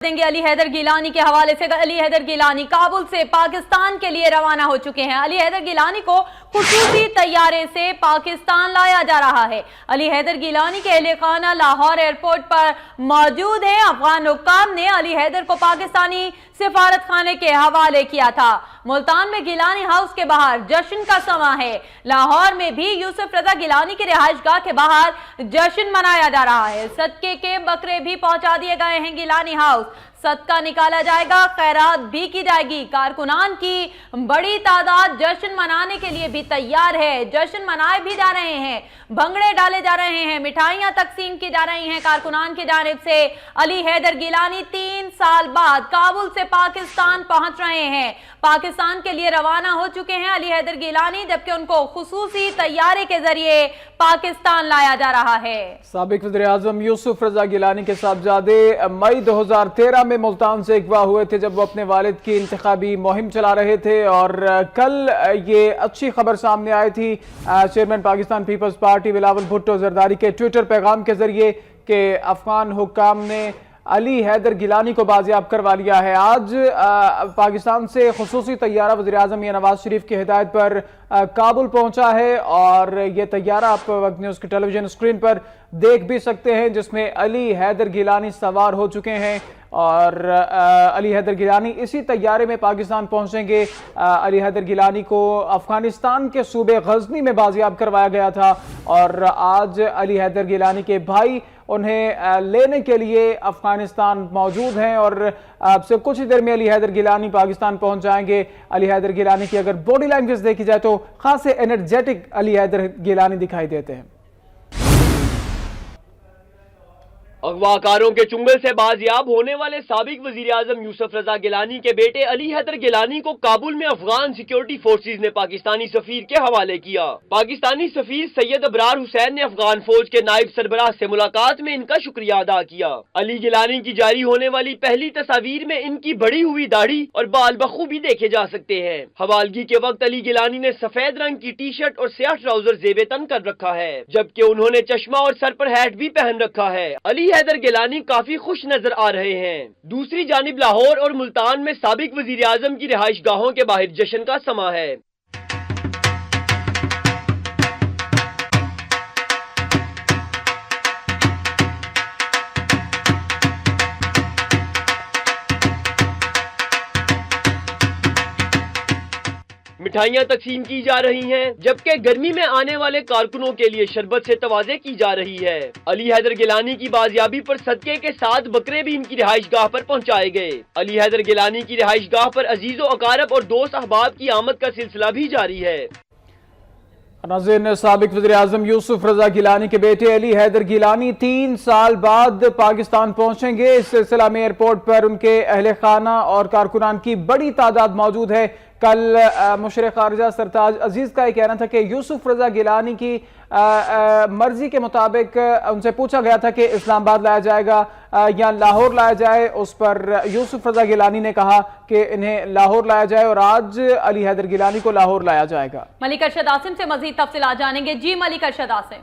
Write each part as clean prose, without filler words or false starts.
देंगे अली हैदर गिलानी के हवाले से। अली हैदर गिलानी काबुल से पाकिस्तान के लिए रवाना हो चुके हैं। अली हैदर गिलानी को खुसूसी तैयारे से पाकिस्तान लाया जा रहा है। अली हैदर गिलानी के अहले खाना लाहौर एयरपोर्ट पर मौजूद है। अफगान हुक्काम ने अली हैदर को पाकिस्तानी सिफारत खाने के हवाले किया था। मुल्तान में गिलानी हाउस के बाहर जश्न का समा है। लाहौर में भी यूसुफ रजा गिलानी की रिहाइशगाह के बाहर जश्न मनाया जा रहा है। सदके के बकरे भी पहुंचा दिए गए हैं गिलानी हाउस। सदका निकाला जाएगा, खैरात भी की जाएगी। कारकुनान की बड़ी तादाद जश्न मनाने के लिए भी तैयार है। जश्न मनाए भी जा रहे हैं, भंगड़े डाले जा रहे हैं, मिठाइयां तकसीम की जा रही हैं कारकुनान की जानिब से। अली हैदर गिलानी 3 साल बाद काबुल से पाकिस्तान पहुंच रहे हैं, पाकिस्तान के लिए रवाना हो चुके हैं अली हैदर गिलानी, जबकि उनको खुसूसी तैयारे के जरिए पाकिस्तान लाया जा रहा है। साबिक वज़ीर-ए-आज़म यूसुफ रजा गिलानी के साहबजादे मई 2013 में मुल्तान से अगवा हुए थे जब वो अपने वालिद की इंतखाबी मुहिम चला रहे थे, और कल ये अच्छी खबर सामने आई थी चेयरमैन पाकिस्तान पीपल्स पार्टी बिलावल भुट्टो जरदारी के ट्विटर पैगाम के जरिए कि अफगान हुक्काम ने अली हैदर गिलानी को बाजियाब करवा लिया है। आज पाकिस्तान से खुसूसी तैयारा वज़ीर-ए-आज़म मियां नवाज शरीफ की हिदायत पर काबुल पहुंचा है, और ये तैयारा आप वक्त न्यूज़ की टेलीविजन स्क्रीन पर देख भी सकते हैं, जिसमें अली हैदर गिलानी सवार हो चुके हैं। और अली हैदर गिलानी इसी तैयारे में पाकिस्तान पहुंचेंगे। अली हैदर गिलानी को अफगानिस्तान के सूबे गजनी में बाजियाब करवाया गया था, और आज अली हैदर गिलानी के भाई उन्हें लेने के लिए अफगानिस्तान मौजूद हैं, और अब से कुछ ही देर में अली हैदर गिलानी पाकिस्तान पहुंच जाएंगे। अली हैदर गिलानी की अगर बॉडी लैंग्वेज देखी जाए तो खासे एनर्जेटिक अली हैदर गिलानी दिखाई देते हैं। अगवाकारों के चुंगल से बाजियाब होने वाले साबिक वज़ीर-ए-आज़म यूसुफ रजा गिलानी के बेटे अली हैदर गिलानी को काबुल में अफगान सिक्योरिटी फोर्सेज ने पाकिस्तानी सफीर के हवाले किया। पाकिस्तानी सफीर सैयद अबरार हुसैन ने अफगान फौज के नायब सरबराह से मुलाकात में इनका शुक्रिया अदा किया। अली गिलानी की जारी होने वाली पहली तस्वीर में इनकी बढ़ी हुई दाढ़ी और बाल बखूबी देखे जा सकते हैं। हवालगी के वक्त अली गिलानी ने सफेद रंग की टी शर्ट और स्याह ट्राउजर जेबे तन कर रखा है, जबकि उन्होंने चश्मा और सर पर हैट भी पहन रखा है। अली हैदर गिलानी काफी खुश नजर आ रहे हैं। दूसरी जानिब लाहौर और मुल्तान में साबिक वजीर आजम की रिहाइश गाहों के बाहर जश्न का समा है। मिठाइयां तकसीम की जा रही हैं, जबकि गर्मी में आने वाले कारकुनों के लिए शरबत से तवाज़े की जा रही है। अली हैदर गिलानी की बाजियाबी पर सदके के 7 बकरे भी इनकी रिहाइश गाह पर पहुंचाए गए। अली हैदर गिलानी की रिहाइश गाह पर अजीजो अकारब और दोस्त अहबाब की आमद का सिलसिला भी जारी है। नाज़रीन, साबिक वज़ीर-ए-आज़म यूसुफ रजा गिलानी के बेटे अली हैदर गिलानी 3 साल बाद पाकिस्तान पहुंचेंगे। इस सिलसिला में एयरपोर्ट पर उनके अहले खाना और कारकुनान की बड़ी तादाद मौजूद है। कल मुशर्र खारजा सरताज अजीज का ये कहना था कि यूसुफ रजा गिलानी की मर्जी के मुताबिक उनसे पूछा गया था कि इस्लामाबाद लाया जाएगा या लाहौर लाया जाए। उस पर यूसुफ रजा गिलानी ने कहा कि इन्हें लाहौर लाया जाए, और आज अली हैदर गिलानी को लाहौर लाया जाएगा। मलिक अरशद आसिम से मजीद तफसीलात जानेंगे। जी मलिक अरशद आसिम।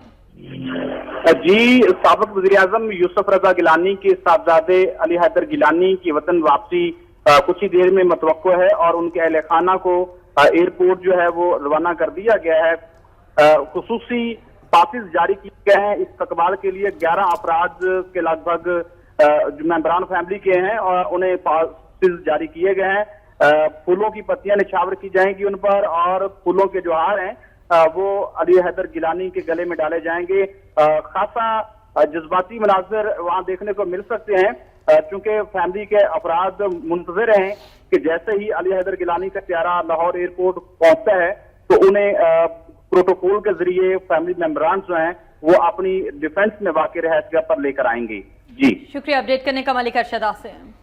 जी, साबिक वज़ीर-ए-आज़म यूसुफ रजा गिलानी के साहबजादे अली हैदर गिलानी की वतन वापसी कुछ ही देर में मतवक्को है, और उनके अहले खाना को एयरपोर्ट जो है वो रवाना कर दिया गया है। खुसूसी पासिस जारी किए गए हैं इस्तकबाल के लिए। 11 अफराद के लगभग जो मेंबरान फैमिली के हैं, और उन्हें पासिस जारी किए गए हैं। फूलों की पत्तियां निछावर की जाएंगी उन पर, और फूलों के जो हार हैं वो अली हैदर गिलानी के गले में डाले जाएंगे। खासा जज्बाती मनाज़िर वहां देखने को मिल सकते हैं, चूंकि फैमिली के अफराद मुंतज़िर हैं कि जैसे ही अली हैदर गिलानी का प्यारा लाहौर एयरपोर्ट पहुंचता है तो उन्हें प्रोटोकॉल के जरिए फैमिली मेंबरान जो हैं वो अपनी डिफेंस में वाक़ रिहाइशगाह पर लेकर आएंगे। जी, शुक्रिया अपडेट करने का मलिक अरशद आसिम।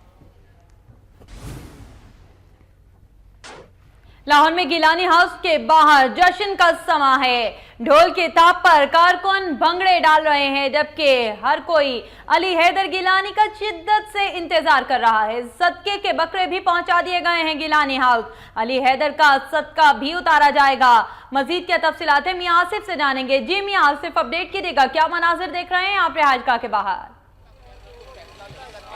लाहौर में गिलानी हाउस के बाहर जश्न का समा है। ढोल के ताप पर कारकुन भंगड़े डाल रहे हैं, जबकि हर कोई अली हैदर गिलानी का शिद्दत से इंतजार कर रहा है। सदके के बकरे भी पहुंचा दिए गए हैं गिलानी हाउस। अली हैदर का सदका भी उतारा जाएगा। मजीद क्या तफसीलात है मियां आसिफ से जानेंगे। जी मियां आसिफ, अपडेट कीजिएगा, क्या मनाजिर देख रहे हैं आप रिहाइशगाह के बाहर?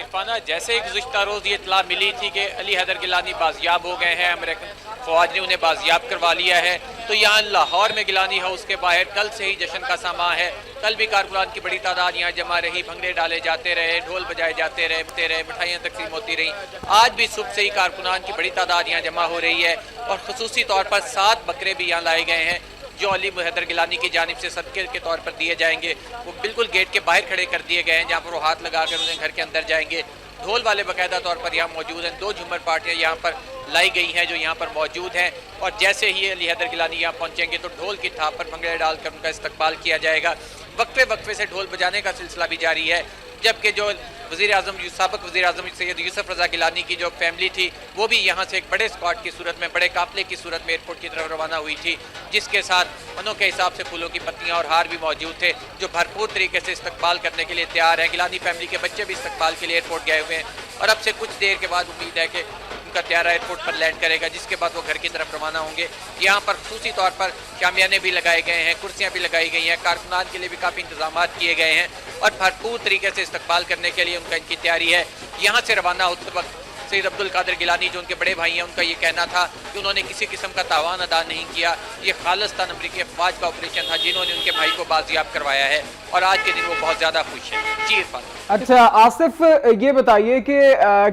इरफाना, जैसे ही गुज़िश्ता रोज़ ये इत्तला मिली थी कि अली हैदर गिलानी बाजियाब हो गए हैं, अमेरिकन फ़ौज ने उन्हें बाजियाब करवा लिया है, तो यहाँ लाहौर में गिलानी हाउस के बाहर कल से ही जश्न का सामा है। कल भी कारकुनान की बड़ी तादाद यहाँ जमा रही, भंगड़े डाले जाते रहे, ढोल बजाए जाते रहे, मिठाइयाँ तकसीम होती रहीं। आज भी सुबह से ही कारकुनान की बड़ी तादाद यहाँ जमा हो रही है और ख़ुसूसी तौर पर 7 बकरे भी यहाँ लाए गए हैं जो अली हैदर गिलानी की जानिब से सदक़े के तौर पर दिए जाएंगे। वो बिल्कुल गेट के बाहर खड़े कर दिए गए हैं जहाँ पर वो हाथ लगा कर उन्हें घर के अंदर जाएंगे। ढोल वाले बाकायदा तौर पर यहाँ मौजूद हैं। 2 झूमर पार्टियाँ यहाँ पर लाई गई हैं जो यहाँ पर मौजूद हैं और जैसे ही अली हैदर गिलानी यहाँ पहुँचेंगे तो ढोल की थाप पर भंगड़े डालकर उनका इस्तकबाल किया जाएगा। वक्फे वक्फे से ढोल बजाने का सिलसिला भी जारी है, जबकि जो साबिक़ वज़ीर आज़म सैयद यूसुफ रज़ा गिलानी की जो फैमिली थी वो भी यहाँ से एक बड़े स्क्वाड की सूरत में, बड़े काफ़िले की सूरत में एयरपोर्ट की तरफ रवाना हुई थी, जिसके साथ मनों के हिसाब से फूलों की पत्तियाँ और हार भी मौजूद थे जो भरपूर तरीके से इस्तकबाल करने के लिए तैयार हैं। गिलानी फैमिली के बच्चे भी इस्तकबाल के लिए एयरपोर्ट गए हुए हैं और अब से कुछ देर के बाद उम्मीद है कि उनका त्यारा एयरपोर्ट पर लैंड करेगा, जिसके बाद वो घर की तरफ रवाना होंगे। यहाँ पर ख़ुसूसी तौर पर शामियाने भी लगाए गए हैं, कुर्सियाँ भी लगाई गई हैं, कारकुनान के लिए भी काफ़ी इंतजाम किए गए हैं और भरपूर तरीके से इस्तकबाल करने के लिए उनका इनकी तैयारी है। यहाँ से रवाना होते वक्त सैयद अब्दुल कादिर गिलानी जो उनके बड़े भाई हैं, उनका ये कहना था कि उन्होंने किसी किस्म का तावान अदा नहीं किया, ये खालिस्तान अमरीकी अफवाज का ऑपरेशन था जिन्होंने उनके भाई को बाजियाब करवाया है और आज के दिन वो बहुत ज़्यादा खुश हैं। जी इरफान। अच्छा आसिफ, ये बताइए कि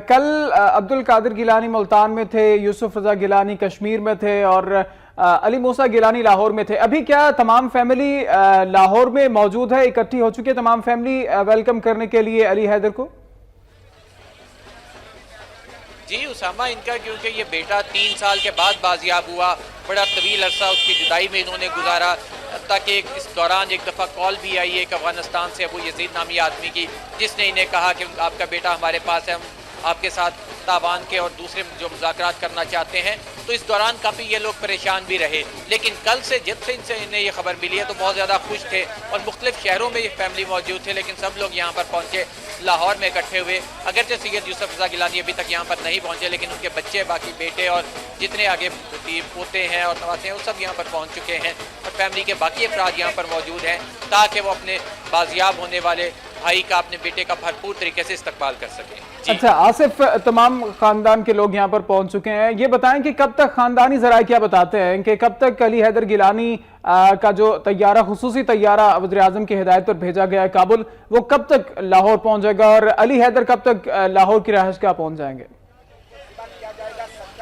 कल अब्दुल कादिर गिलानी मुल्तान में थे, यूसुफ रज़ा गिलानी कश्मीर में थे और अली मूसा गिलानी लाहौर में थे। अभी क्या तमाम फैमिली लाहौर में मौजूद है, इकट्ठी हो चुकी है तमाम फैमिली वेलकम करने के लिए अली हैदर को? जी उसामा, इनका क्योंकि ये बेटा 3 साल के बाद बाजियाब हुआ, बड़ा तवील अरसा उसकी जुदाई में इन्होंने गुजारा, ताकि इस दौरान एक दफ़ा कॉल भी आई एक अफगानिस्तान से अबू यजीद नामी आदमी की, जिसने इन्हें कहा कि आपका बेटा हमारे पास है, हम आपके साथ तावान के और दूसरे जो मुज़ाकरात करना चाहते हैं। तो इस दौरान काफ़ी ये लोग परेशान भी रहे, लेकिन कल से जब से इनसे इन्हें ये खबर मिली है तो बहुत ज़्यादा खुश थे और मुख्तलिफ शहरों में ये फैमिली मौजूद थे, लेकिन सब लोग यहाँ पर पहुँचे, लाहौर में इकट्ठे हुए। अगरचे सैयद यूसुफ रज़ा गिलानी अभी तक यहाँ पर नहीं पहुँचे, लेकिन उनके बच्चे, बाकी बेटे और जितने आगे पोते हैं और नवासे हैं वो सब यहाँ पर पहुँच चुके हैं और फैमिली के बाकी अफराद यहाँ पर मौजूद हैं ताकि वो अपने बाजियाब होने वाले भाई का, अपने बेटे का भरपूर तरीके से इस्तकबाल कर सकें। अच्छा आसिफ, तमाम खानदान के लोग यहाँ पर पहुंच चुके हैं, ये बताएं कि कब तक खानदानी ज़राए क्या बताते हैं कि कब तक अली हैदर गिलानी का जो तैयारा, खुसूसी तैयारा वज़ीर आज़म की हिदायत पर भेजा गया है काबुल, वो कब तक लाहौर पहुंच जाएगा और अली हैदर कब तक लाहौर की रहायशगाह पहुंच जाएंगे?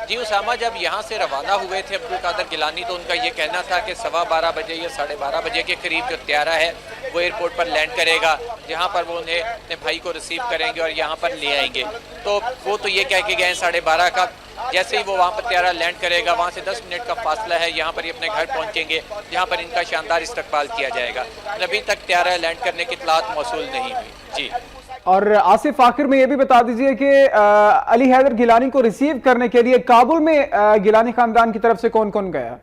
जी उसामा, जब यहाँ से रवाना हुए थे अब्दुल कादिर गिलानी तो उनका ये कहना था कि 12:15 बजे या 12:30 बजे के करीब जो त्यारा है वो एयरपोर्ट पर लैंड करेगा, जहाँ पर वो उन्हें अपने भाई को रिसीव करेंगे और यहाँ पर ले आएंगे। तो वो तो ये कह के गए 12:30 का, जैसे ही वो वहाँ पर त्यारा लैंड करेगा वहाँ से 10 मिनट का फासला है, यहाँ पर ये अपने घर पहुँचेंगे जहाँ पर इनका शानदार इस्तकबाल किया जाएगा। अभी तक त्यारा लैंड करने की इत्तलात मौसूल नहीं हुई। जी और आसिफ, आखिर में ये भी बता दीजिए कि अली हैदर गिलानी को रिसीव करने के लिए काबुल में गिलानी खानदान की तरफ से कौन कौन गया?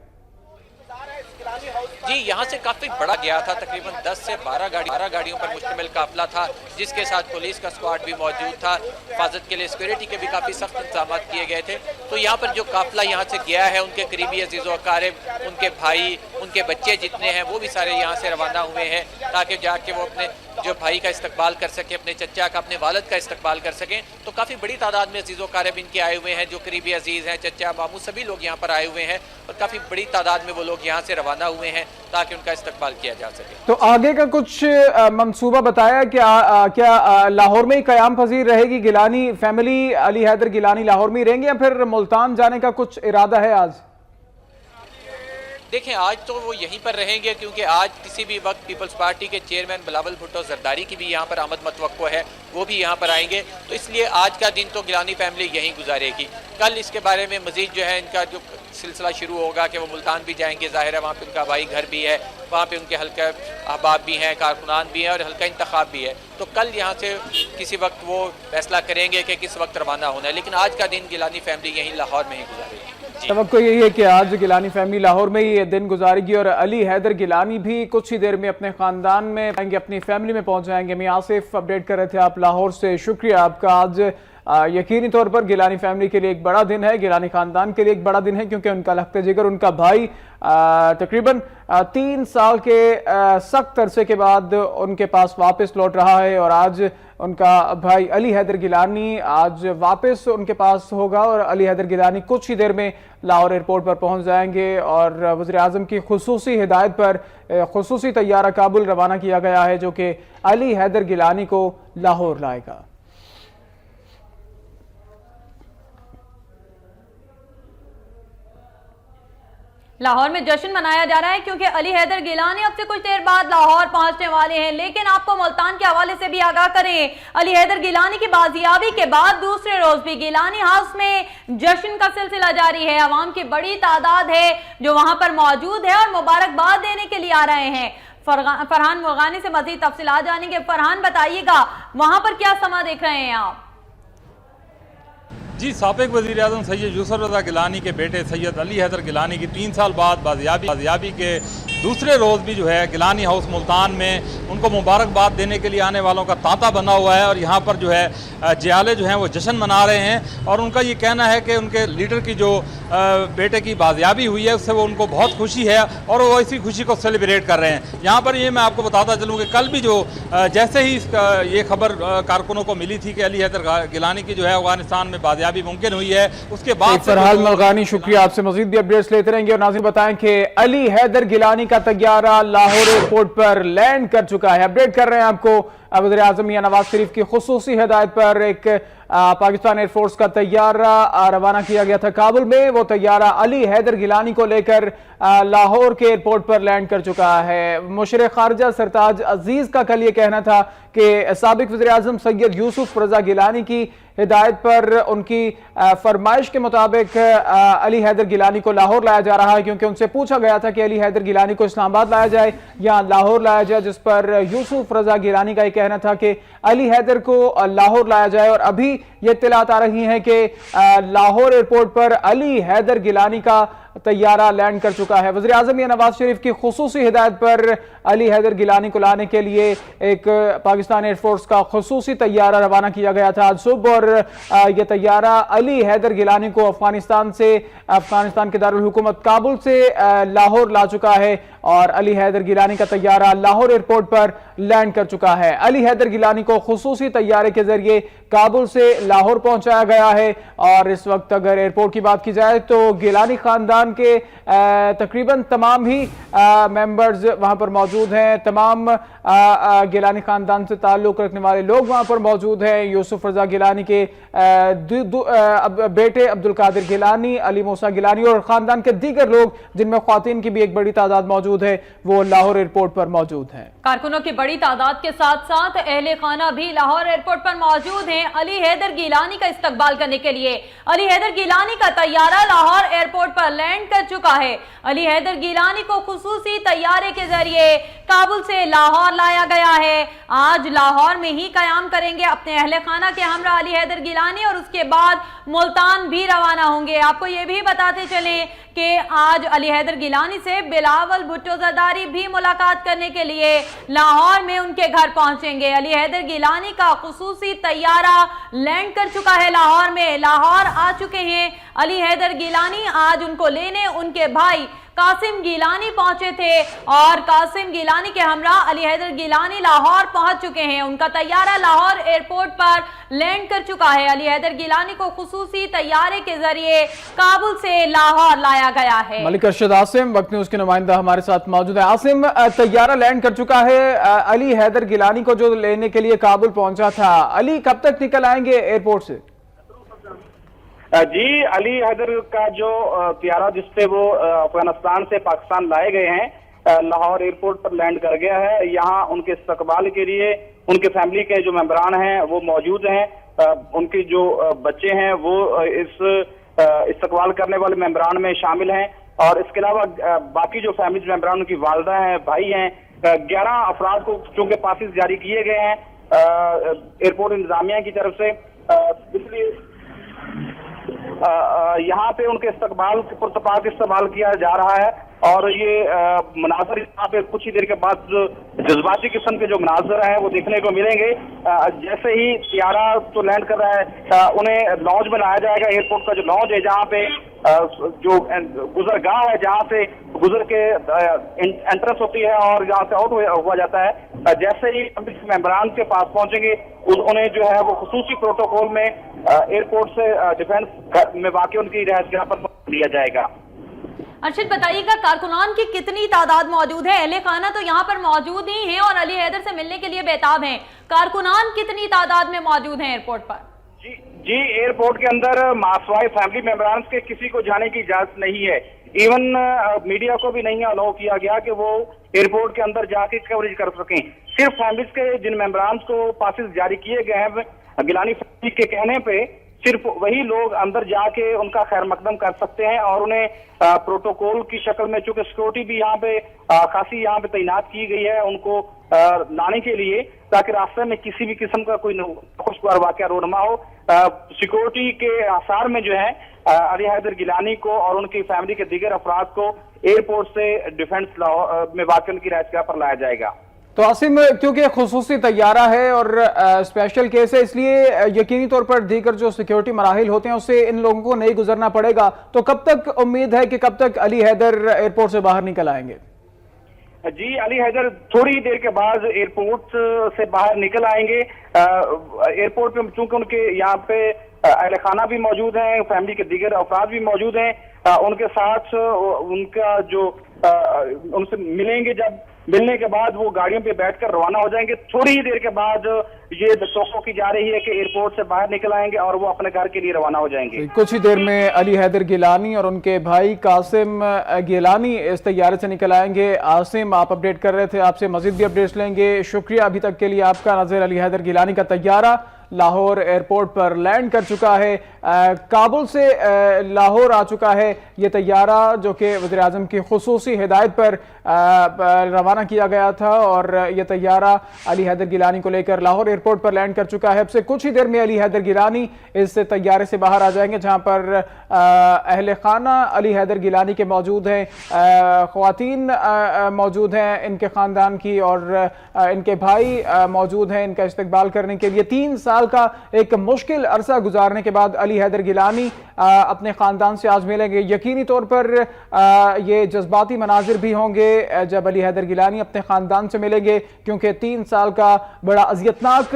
जी यहाँ से काफ़ी बड़ा गया था, तकरीबन 10 से 12 गाड़ियों पर मुश्तमिल काफिला था, जिसके साथ पुलिस का स्क्वाड भी मौजूद था। हिफाजत के लिए सिक्योरिटी के भी काफ़ी सख्त इंतजाम किए गए थे। तो यहाँ पर जो काफिला यहाँ से गया है, उनके करीबी अजीज़ व अकारिब, उनके भाई, उनके बच्चे जितने हैं वो भी सारे यहाँ से रवाना हुए हैं ताकि जाके वो अपने जो भाई का इस्तकबाल कर सके, अपने चचा का, अपने वालिद का इस्तकबाल कर सकें। तो काफ़ी बड़ी तादाद में अजीज़ व अकारिब इनके आए हुए हैं, जो करीबी अजीज़ हैं, चचा मामू सभी लोग यहाँ पर आए हुए हैं और काफ़ी बड़ी तादाद में वो लोग यहाँ से रवाना हुए हैं ताकि उनका इस्तकबाल किया जा सके। तो आगे का कुछ मंसूबा बताया कि क्या लाहौर में ही क़याम पज़ीर रहेगी गिलानी फैमिली, अली हैदर गिलानी लाहौर में ही रहेंगे या फिर मुल्तान जाने का कुछ इरादा है आज? देखें, आज तो वो यहीं पर रहेंगे क्योंकि आज किसी भी वक्त पीपल्स पार्टी के चेयरमैन बिलावल भुट्टो जरदारी की भी यहाँ पर आमद मतवक्को है, वो भी यहाँ पर आएंगे। तो इसलिए आज का दिन तो गिलानी फैमिली यहीं गुजारेगी। कल इसके बारे में मज़ीद जो है इनका जो सिलसिला शुरू होगा कि वो मुल्तान भी जाएंगे, ज़ाहिर है वहाँ पे उनका भाई घर भी है, वहाँ पे उनके हल्का अहबाब भी हैं, कारकुनान भी हैं और हल्का इंतखाब भी है। तो कल यहाँ से किसी वक्त वो फैसला करेंगे कि किस वक्त रवाना होना है, लेकिन आज का दिन गिलानी फैमिली यहीं लाहौर में ही गुजारेगी। तवक्को यही है कि आज गिलानी फैमिली लाहौर में ही दिन गुजारेगी और अली हैदर गिलानी भी कुछ ही देर में अपने खानदान में आएंगे, अपनी फैमिली में पहुंच जाएंगे। मैं आसिफ अपडेट कर रहे थे आप लाहौर से, शुक्रिया आपका। आज यकीनी तौर पर गिलानी फैमिली के लिए एक बड़ा दिन है, गिलानी खानदान के लिए एक बड़ा दिन है, क्योंकि उनका लख्त जिगर, उनका भाई तकरीबन 3 साल के सख्त अरसे के बाद उनके पास वापस लौट रहा है। और आज उनका भाई अली हैदर गिलानी आज वापस उनके पास होगा और अली हैदर गिलानी कुछ ही देर में लाहौर एयरपोर्ट पर पहुंच जाएंगे। और वज़ीर आज़म की खुसूसी हिदायत पर खुसूसी तैयारा काबुल रवाना किया गया है, जो कि अली हैदर गिलानी को लाहौर लाएगा। लाहौर में जश्न मनाया जा रहा है क्योंकि अली हैदर गिलानी अब से कुछ देर बाद लाहौर पहुंचने वाले हैं। लेकिन आपको मुल्तान के हवाले से भी आगाह करें, अली हैदर गिलानी की बाजियाबी के बाद दूसरे रोज भी गिलानी हाउस में जश्न का सिलसिला जारी है। अवाम की बड़ी तादाद है जो वहां पर मौजूद है और मुबारकबाद देने के लिए आ रहे हैं। फरहान मुर्गानी से मजीद तफसीलात जानेंगे। फरहान, बताइएगा वहां पर क्या समा देख रहे हैं आप? जी, साबिक वज़ीर आज़म सैयद यूसुफ रज़ा गिलानी के बेटे सैयद अली हैदर गिलानी की 3 साल बाद बाजियाबी के दूसरे रोज़ भी जो है गिलानी हाउस मुल्तान में उनको मुबारकबाद देने के लिए आने वालों का तांता बना हुआ है। और यहाँ पर जो है जियाले जो हैं वो जश्न मना रहे हैं और उनका ये कहना है कि उनके लीडर की जो बेटे की बाजियाबी हुई है उससे वो उनको बहुत खुशी है और वो इसी खुशी को सेलिब्रेट कर रहे हैं। यहाँ पर ये मैं आपको बताता चलूँ कि कल भी जो जैसे ही ये खबर कारकुनों को मिली थी कि अली हैदर गिलानी की जो है अफगानिस्तान में बाजियाबी मुमकिन हुई है, उसके बाद फरहान मुर्गानी शुक्रिया, आपसे मजीद भी अपडेट्स लेते रहेंगे। और नाज़रीन बताएं कि अली हैदर गिलानी का तैयारा लाहौर एयरपोर्ट पर लैंड कर चुका है। अपडेट कर रहे हैं आपको वज़ीर आज़म मियां नवाज शरीफ की खुसूसी हिदायत पर एक पाकिस्तान एयरफोर्स का तैयारा रवाना किया गया था काबुल में। वो तैयारा अली हैदर गिलानी को लेकर लाहौर के एयरपोर्ट पर लैंड कर चुका है। मुशर्र खारजा सरताज अजीज का कल ये कहना था कि साबिक वज़ीर आज़म सैयद यूसुफ रज़ा गिलानी की हिदायत पर उनकी फरमाइश के मुताबिक अली हैदर गिलानी को लाहौर लाया जा रहा है, क्योंकि उनसे पूछा गया था कि अली हैदर गिलानी को इस्लामाबाद लाया जाए या लाहौर लाया जाए, जिस पर यूसुफ रज़ा गिलानी का ये कहना था कि अली हैदर को लाहौर लाया जाए। और अभी ये इत्तलात आ रही हैं कि लाहौर एयरपोर्ट पर अली हैदर गिलानी का तैयारा लैंड कर चुका है। वज़ीर आज़म नवाज शरीफ की खुसूसी हिदायत पर अली हैदर गिलानी को लाने के लिए एक पाकिस्तान एयरफोर्स का खुसूसी तैयारा रवाना किया गया था आज सुबह। और यह तैयारा अली हैदर गिलानी को अफगानिस्तान के दारुल हुकूमत काबुल से लाहौर ला चुका है और अली हैदर गिलानी का तैयारा लाहौर एयरपोर्ट पर लैंड कर चुका है। अली हैदर गिलानी को खुसूसी तैयारे के जरिए काबुल से लाहौर पहुंचाया गया है। और इस वक्त अगर एयरपोर्ट की बात की जाए तो गिलानी खानदान के तकरीबन तमाम ही मेंबर्स वहां पर मौजूद हैं। तमाम गिलानी खानदान से ताल्लुक रखने वाले लोग वहां पर मौजूद हैं। यूसुफ रज़ा गिलानी के बेटे अब्दुल कादिर गिलानी, अली मूसा गिलानी और खानदान के दीगर लोग, जिनमें ख्वातीन की भी एक बड़ी तादाद मौजूद है, वो लाहौर एयरपोर्ट पर मौजूद हैं। कारकुनों की बड़ी तादाद के साथ साथ अहले खाना भी लाहौर एयरपोर्ट पर मौजूद हैं अली हैदर गिलानी का इस्तकबाल करने के लिए। अली हैदर गिलानी का तैयारा लाहौर एयरपोर्ट पर लैंड कर चुका है। अली हैदर गिलानी को खुसूसी तैयारे के जरिए काबुल से लाहौर लाया गया है। आज लाहौर में ही कयाम करेंगे अपने अहले खाना के हमरा अली हैदर गिलानी और उसके बाद मुल्तान भी रवाना होंगे। आपको ये भी बताते चलें कि आज अली हैदर गिलानी से बिलावल भुट्टो ज़रदारी भी मुलाकात करने के लिए लाहौर में उनके घर पहुंचेंगे। अली हैदर गिलानी का खुसूसी तैयारा लैंड कर चुका है लाहौर में, लाहौर आ चुके हैं अली हैदर गिलानी। आज उनको लेने उनके भाई कासिम गिलानी पहुंचे थे और कासिम गिलानी के हमरा अली हैदर गिलानी लाहौर पहुंच चुके हैं। उनका तैयारा लाहौर एयरपोर्ट पर लैंड कर चुका है। अली हैदर गिलानी को खुसूसी तैयारे के जरिए काबुल से लाहौर लाया गया है। मलिक अरशद आसिम वक्त न्यूज़ के नुमाइंदा हमारे साथ मौजूद है। आसिम, तैयारा लैंड कर चुका है। अली हैदर गिलानी को जो लेने के लिए काबुल पहुंचा था, अली कब तक निकल आएंगे एयरपोर्ट से? जी, अली हैदर का जो तैयारा जिससे वो अफगानिस्तान से पाकिस्तान लाए गए हैं, लाहौर एयरपोर्ट पर लैंड कर गया है। यहाँ उनके इस्तकबाल के लिए उनके फैमिली के जो मेंबरान हैं वो मौजूद हैं। उनके जो बच्चे हैं वो इस इस्तकबाल करने वाले मेंबरान में शामिल हैं। और इसके अलावा बाकी जो फैमिली मेंबरान, उनकी वालदा हैं, भाई हैं, 11 अफराद को चूंकि पासिस जारी किए गए हैं एयरपोर्ट इंतजामिया की तरफ से, इसलिए यहाँ पे उनके इस्तकबाल पुरतपाक इस्तेमाल किया जा रहा है। और ये मुनासर यहाँ पे कुछ ही देर के बाद जज्बाती किस्म के जो मनाजर हैं वो देखने को मिलेंगे। जैसे ही तैयारा तो लैंड कर रहा है, उन्हें लॉन्च में लाया जाएगा। एयरपोर्ट का जो लॉन्च है, जहाँ पे जो गुजरगाह है, जहाँ से गुजर के एंट्रेंस होती है और जहाँ से आउट हुआ जाता है, जैसे ही मेंबरान के पास पहुंचेंगे उन्हें जो है वो खुसूसी प्रोटोकॉल में एयरपोर्ट से डिफेंस में वाकई उनकी रिहाइशगाह पर लिया जाएगा। अर्शद, बताइएगा कारकुनान की कितनी तादाद मौजूद है? अहले खाना तो यहाँ पर मौजूद ही हैं और अली हैदर से मिलने के लिए बेताब हैं। कारकुनान कितनी तादाद में मौजूद हैं एयरपोर्ट पर? जी, एयरपोर्ट के अंदर मासवाई फैमिली मेंबरान के किसी को जाने की इजाजत नहीं है। इवन मीडिया को भी नहीं अलाउ किया गया कि वो एयरपोर्ट के अंदर जाके कवरेज कर सकें। सिर्फ फैमिलीज के जिन मेंबरान को पासेस जारी किए गए हैं, गिलानी फैमिली के कहने पे सिर्फ वही लोग अंदर जाके उनका खैर मकदम कर सकते हैं और उन्हें प्रोटोकॉल की शक्ल में, चूंकि सिक्योरिटी भी यहाँ पे खासी यहाँ पे तैनात की गई है उनको लाने के लिए, ताकि रास्ते में किसी भी किस्म का कोई खुशगवार वाकया रोनमा हो। सिक्योरिटी के आसार में जो है अली हैदर गिलानी को और उनकी फैमिली के दीगर अफराद को एयरपोर्ट से डिफेंस में वाकई उनकी रिहाइशगाह पर लाया जाएगा। तो आसिम, क्योंकि खुसूसी तैयारा है और स्पेशल केस है, इसलिए यकीनी तौर पर दीगर जो सिक्योरिटी मराहिल होते हैं उससे इन लोगों को नहीं गुजरना पड़ेगा। तो कब तक उम्मीद है कि कब तक अली हैदर एयरपोर्ट से बाहर निकल आएंगे? जी, अली हैदर थोड़ी देर के बाद एयरपोर्ट से बाहर निकल आएंगे। एयरपोर्ट पे चूंकि उनके यहाँ पे अहले खाना भी मौजूद हैं, फैमिली के दीगर अफराद भी मौजूद हैं, उनके साथ उनका जो उनसे मिलेंगे। जब मिलने के बाद वो गाड़ियों पे बैठकर रवाना हो जाएंगे। थोड़ी ही देर के बाद ये तौक़्क़ो की जा रही है कि एयरपोर्ट से बाहर निकल आएंगे और वो अपने घर के लिए रवाना हो जाएंगे। कुछ ही देर में अली हैदर गिलानी और उनके भाई कासिम गिलानी इस तैयारे से निकल आएंगे। आसिम, आप अपडेट कर रहे थे, आपसे मजीद भी अपडेट्स लेंगे। शुक्रिया अभी तक के लिए आपका। नज़र अली हैदर गिलानी का तैयारा लाहौर एयरपोर्ट पर लैंड कर चुका है, काबुल से लाहौर आ चुका है ये तैयारा, जो कि वज़ीर आज़म की खुसूसी हिदायत पर रवाना किया गया था। और ये तैयारा अली हैदर गिलानी को लेकर लाहौर एयरपोर्ट पर लैंड कर चुका है। अब से कुछ ही देर में अली हैदर गिलानी इस तैयारे से बाहर आ जाएंगे, जहां पर अहले खाना अली हैदर गिलानी के मौजूद हैं, ख्वातीन मौजूद हैं इनके ख़ानदान की, और इनके भाई मौजूद हैं इनका इस्तकबाल करने के लिए। 3 साल का एक मुश्किल अरसा गुजारने के बाद अली हैदर गिलानी अपने ख़ानदान से आज मिलेंगे। यकीनी तौर पर ये जज्बाती मनाजिर भी होंगे जब अली हैदर गिलानी अपने ख़ानदान से मिलेंगे, क्योंकि 3 साल का बड़ा अज़ियतनाक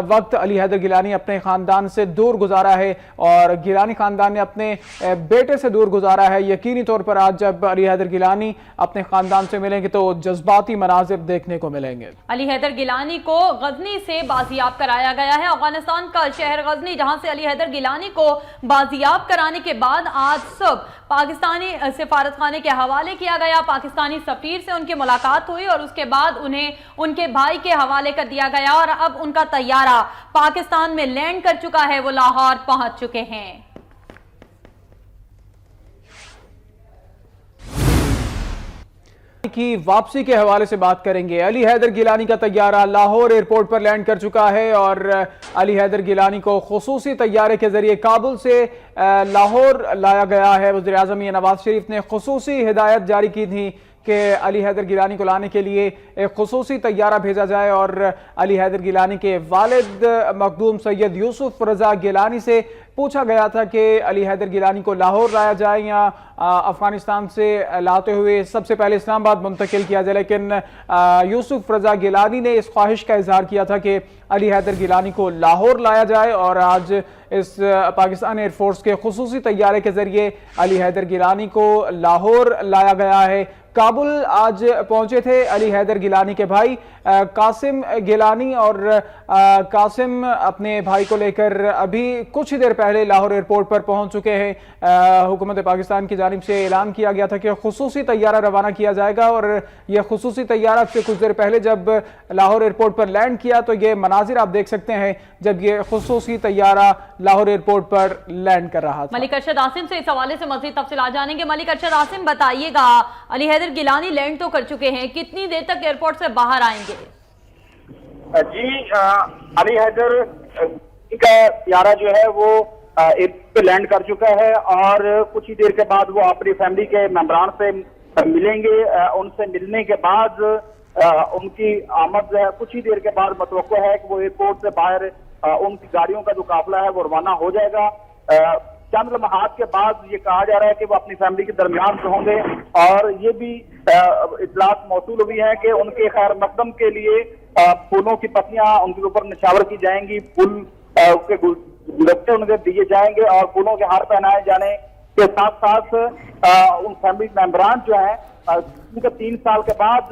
वक्त अली हैदर गिलानी अपने ख़ानदान से दूर गुजारा है और गिलानी ख़ानदान ने अपने बेटे से दूर गुजारा है। यकीनी तौर पर आज जब अली हैदर गिलानी अपने ख़ानदान से मिलेंगे तो जज्बाती मनाजिर देखने को मिलेंगे। अली हैदर गिलानी को गजनी से बाजियाब कराया गया है। अफगानिस्तान का शहर गजनी, जहां से अली हैदर गिलानी को बाजियाब कराने के बाद आज सुबह पाकिस्तानी सिफारत खाने के हवाले किया गया। पाकिस्तानी सफीर से उनकी मुलाकात हुई और उसके बाद उन्हें उनके भाई के हवाले कर दिया गया और अब उनका तैयारा पाकिस्तान में लैंड कर चुका है, वो लाहौर पहुंच चुके हैं। की वापसी के हवाले से बात करेंगे। अली हैदर गिलानी का तैयारा लाहौर एयरपोर्ट पर लैंड कर चुका है और अली हैदर गिलानी को खुसूसी तैयारे के जरिए काबुल से लाहौर लाया गया है। वज़ीर आज़म नवाज शरीफ ने खुसूसी हिदायत जारी की थी कि अली हैदर गिलानी को लाने के लिए एक खुसूसी तैयारा भेजा जाए और अली हैदर गिलानी के वालिद मखदूम सैयद यूसुफ रज़ा गिलानी से पूछा गया था कि अली हैदर गिलानी को लाहौर लाया जाए या अफगानिस्तान से लाते हुए सबसे पहले इस्लामाबाद मुंतकिल किया जाए, लेकिन यूसुफ रज़ा गिलानी ने इस ख्वाहिश का इजहार किया था कि अली हैदर गिलानी को लाहौर लाया जाए और आज इस पाकिस्तान एयरफोर्स के खुसूसी तैयारे के जरिए अली हैदर गिलानी को लाहौर लाया गया है। काबुल आज पहुंचे थे अली हैदर गिलानी के भाई कासिम गिलानी और कासिम अपने भाई को लेकर अभी कुछ ही देर पहले लाहौर एयरपोर्ट पर पहुंच चुके हैं। हुकूमत पाकिस्तान की जानिब से ऐलान किया गया था कि खुसूसी तैयारा रवाना किया जाएगा और यह खुसूसी तैयारा से कुछ देर पहले जब लाहौर एयरपोर्ट पर लैंड किया तो ये मनाजिर आप देख सकते हैं जब ये खुसूसी तैयारा लाहौर एयरपोर्ट पर लैंड कर रहा था। मलिक अरशद आसिम से इस हवाले से मज़ीद तफसीलात जानेंगे। मलिक अरशद आसिम, बताइएगा, अली हैदर गिलानी लैंड तो कर चुके हैं, कितनी देर तक एयरपोर्ट से बाहर आएंगे? जी, अली हैदर का तैयारा जो है वो एयरपोर्ट पे लैंड कर चुका है और कुछ ही देर के बाद वो अपनी फैमिली के मेंबरान से मिलेंगे। उनसे मिलने के बाद उनकी आमद जो है कुछ ही देर के बाद मतवक्को है कि वो एयरपोर्ट से बाहर उनकी गाड़ियों का जो काफिला है वो रवाना हो जाएगा। चंद लम्हात के बाद ये कहा जा रहा है कि वो अपनी फैमिली के दरमियान से होंगे और ये भी इतलात मौसूल हुई है कि उनके खैर मकदम के लिए फूलों की पत्तियां उनके ऊपर निछावर की जाएंगी, फूल के गुलदस्ते उनके दिए जाएंगे और फूलों के हार पहनाए जाने के साथ साथ उन फैमिली मेंबरान जो है उनके 3 साल के बाद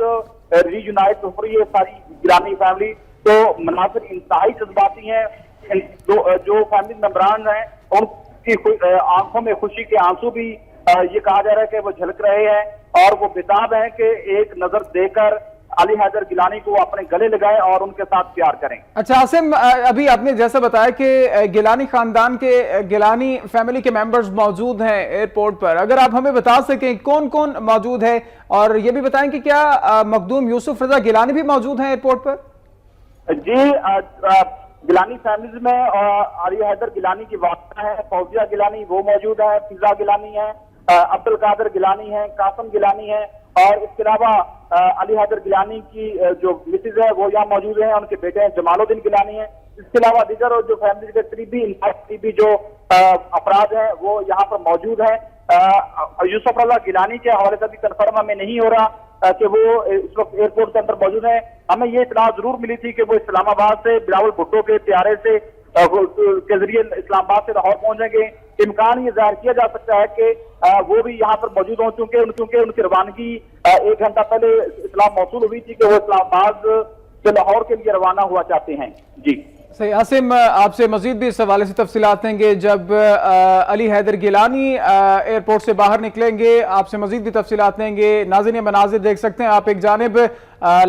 रीयूनाइट हो रही है सारी गिलानी फैमिली। तो मनासिर इंतहाई जज्बाती हैं। जो फैमिली मेंबरान हैं उनकी आंखों में खुशी के आंसू भी ये कहा जा रहा है कि वो झलक रहे हैं और वो बेताब हैं कि एक नजर देकर अली हैदर गिलानी को अपने गले लगाएं और उनके साथ प्यार करें। अच्छा आसिम, अभी आपने जैसा बताया कि गिलानी खानदान के, गिलानी फैमिली के मेंबर्स मौजूद हैं एयरपोर्ट पर, अगर आप हमें बता सकें कौन कौन मौजूद है और ये भी बताएं कि क्या मखदूम यूसुफ रजा गिलानी भी मौजूद हैं एयरपोर्ट पर? जी, गिलानी फैमिलीज में अली हैदर गिलानी की वालिदा है फौजिया गिलानी, वो मौजूद है, फिजा गिलानी है, अब्दुल कादर गिलानी है, कासम गिलानी है और इसके अलावा अली हैदर गिलानी की जो मिसेज है वो यहाँ मौजूद है, उनके बेटे हैं जमालुद्दीन गिलानी है। इसके अलावा दीगर जो फैमिली के करीबी जो अफराद हैं वो यहाँ पर मौजूद है। यूसुफ रजा गिलानी के हवाले से भी कंफर्म हमें नहीं हो रहा कि वो इस वक्त एयरपोर्ट के अंदर मौजूद है। हमें ये इत्तला जरूर मिली थी कि वो इस्लामाबाद से बिलावल भुट्टो के त्यारे से के जरिए इस्लामाबाद से लाहौर पहुंचेंगे। इम्कान ये जाहिर किया जा सकता है कि वो भी यहाँ पर मौजूद हो क्योंकि उनकी रवानगी 1 घंटा पहले इत्तला मौसूल हुई थी कि वो इस्लामाबाद से लाहौर के लिए रवाना हुआ चाहते हैं। जी सही। आसिम, आपसे मजीद भी इस हवाले से तफसीलात लेंगे जब अली हैदर गिलानी एयरपोर्ट से बाहर निकलेंगे, आपसे मजीद भी तफसीलात लेंगे। नाज़रीन, ये मनाजिर देख सकते हैं आप, एक जानिब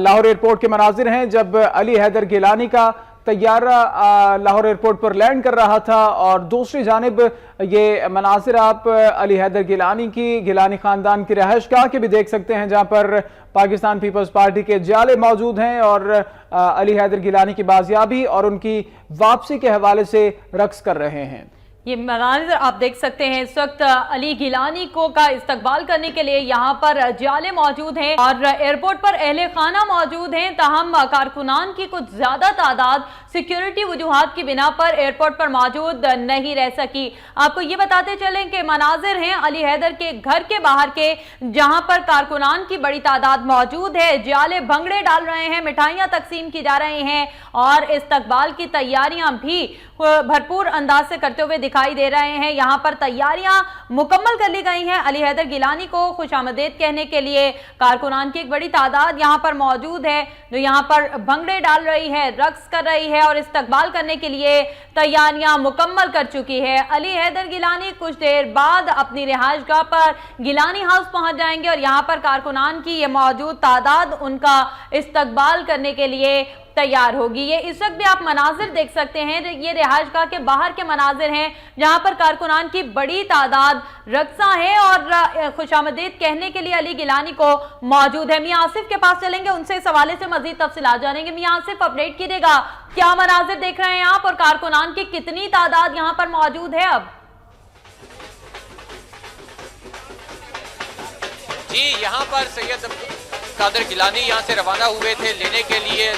लाहौर एयरपोर्ट के मनाजिर हैं जब अली हैदर गिलानी का तैयारा लाहौर एयरपोर्ट पर लैंड कर रहा था और दूसरी जानिब ये मनासिर आप अली हैदर गिलानी की, गिलानी खानदान की रहायशगाह के भी देख सकते हैं जहां पर पाकिस्तान पीपल्स पार्टी के जाले मौजूद हैं और अली हैदर गिलानी की बाजियाबी और उनकी वापसी के हवाले से रक्स कर रहे हैं। ये मनाज़िर आप देख सकते हैं। इस वक्त अली गिलानी को का इस्तकबाल करने के लिए यहाँ पर जाले मौजूद हैं और एयरपोर्ट पर अहले खाना मौजूद हैं। ताहम कारकुनान की कुछ ज्यादा तादाद सिक्योरिटी वजूहात की बिना पर एयरपोर्ट पर मौजूद नहीं रह सकी। आपको ये बताते चलें कि मनाजिर हैं अली हैदर के घर के बाहर के, जहां पर कारकुनान की बड़ी तादाद मौजूद है। जाले भंगड़े डाल रहे हैं, मिठाइयां तकसीम की जा रही हैं और इस्तकबाल की तैयारियां भी भरपूर अंदाज से करते हुए दिखाई दे रहे हैं। यहाँ पर तैयारियां मुकम्मल कर ली गई हैं अली हैदर गिलानी को खुशामदीद कहने के लिए। कारकुनान की एक बड़ी तादाद यहाँ पर मौजूद है जो यहाँ पर भंगड़े डाल रही है, रक्स कर रही है और इस्तकबाल करने के लिए तैयारियां मुकम्मल कर चुकी है। अली हैदर गिलानी कुछ देर बाद अपनी रिहाइशगाह पर गिलानी हाउस पहुंच जाएंगे और यहाँ पर कारकुनान की ये मौजूद तादाद उनका इस्तकबाल करने के लिए तैयार होगी। ये इस वक्त भी आप मनाजिर देख सकते हैं, ये रिहाइशगाह के बाहर के मनाजिर हैं जहां पर कारकुनान की बड़ी तादाद रक्सा है और खुशामदीद कहने के लिए अली गिलानी को मौजूद है। मियां आसिफ के पास चलेंगे, उनसे इस हवाले से मजीद तफसीलात जानेंगे। मियां आसिफ, अपडेट कीजिएगा, क्या मनाजिर देख रहे हैं आप और कारकुनान की कितनी तादाद यहाँ पर मौजूद है अब? जी, यहाँ पर सैयद कादर गिलानी यहाँ से रवाना हुए थे लेने के लिए